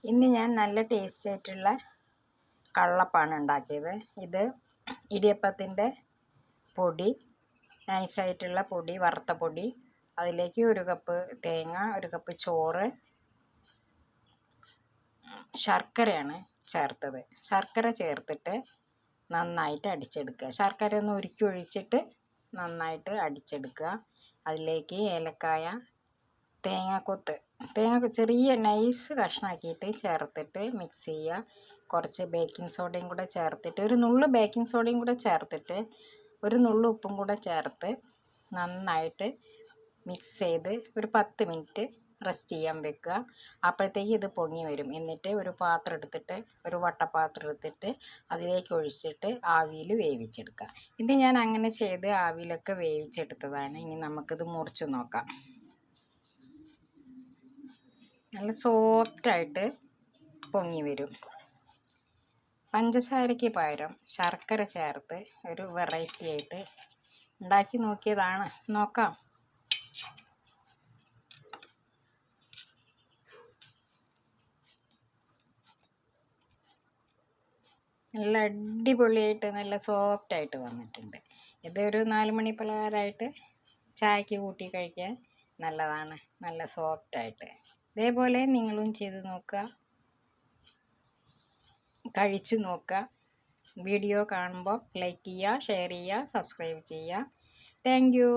ഇന്ന് ഞാൻ നല്ല ടേസ്റ്റ് ആയിട്ടുള്ള കള്ളപ്പാണ് ഉണ്ടാക്കിയത്. ഇത് ഇടിയപ്പത്തിൻ്റെ പൊടി, നൈസായിട്ടുള്ള പൊടി, വറുത്ത പൊടി, അതിലേക്ക് 1 കപ്പ് തേങ്ങ, 1 കപ്പ് ചോറ്, ശർക്കരയാണ് ചേർത്തത്. ശർക്കര ചേർത്തിട്ട് നന്നായിട്ട് അടിച്ചെടുക്കുക. ശർക്കര ഒന്ന് ഉരുക്കി ഒഴിച്ചിട്ട് നന്നായിട്ട് അടിച്ചെടുക്കുക. അതിലേക്ക് ഏലക്കായ, തേങ്ങാക്കൊത്ത് ചെറിയ നൈസ് കഷ്ണാക്കിയിട്ട് ചേർത്തിട്ട് മിക്സ് ചെയ്യുക. കുറച്ച് ബേക്കിംഗ് സോഡയും കൂടെ ചേർത്തിട്ട്, ഒരു നുള്ളു ബേക്കിംഗ് സോഡയും കൂടെ ചേർത്തിട്ട്, ഒരു നുള്ളു ഉപ്പും കൂടെ ചേർത്ത് നന്നായിട്ട് മിക്സ് ചെയ്ത് ഒരു 10 മിനിറ്റ് റെസ്റ്റ് ചെയ്യാൻ വെക്കുക. അപ്പോഴത്തേക്ക് ഇത് പൊങ്ങി വരും. എന്നിട്ട് ഒരു പാത്രം എടുത്തിട്ട്, ഒരു വട്ടപാത്രം എടുത്തിട്ട് അതിലേക്ക് ഒഴിച്ചിട്ട് ആവിയിൽ വേവിച്ചെടുക്കുക. ഇത് ഞാൻ അങ്ങനെ ചെയ്ത് ആവിയിലൊക്കെ വേവിച്ചെടുത്തതാണ്. ഇനി നമുക്കിത് മുറിച്ച് നോക്കാം. നല്ല സോഫ്റ്റായിട്ട് പൊങ്ങി വരും. പഞ്ചസാരയ്ക്ക് പകരം ശർക്കര ചേർത്ത് ഒരു വെറൈറ്റി ആയിട്ട് ഉണ്ടാക്കി നോക്കിയതാണ്. നോക്കാം. നല്ല അടിപൊളിയായിട്ട് നല്ല സോഫ്റ്റായിട്ട് വന്നിട്ടുണ്ട്. ഇതൊരു 4 മണി പലഹാരമായിട്ട് ചായക്ക് കൂട്ടി കഴിക്കാൻ നല്ലതാണ്. നല്ല സോഫ്റ്റായിട്ട് ഇതേപോലെ നിങ്ങളും ചെയ്ത് നോക്കുക, കഴിച്ച് നോക്കുക. വീഡിയോ കാണുമ്പോൾ ലൈക്ക് ചെയ്യുക, ഷെയർ ചെയ്യുക, സബ്സ്ക്രൈബ് ചെയ്യുക. Thank you.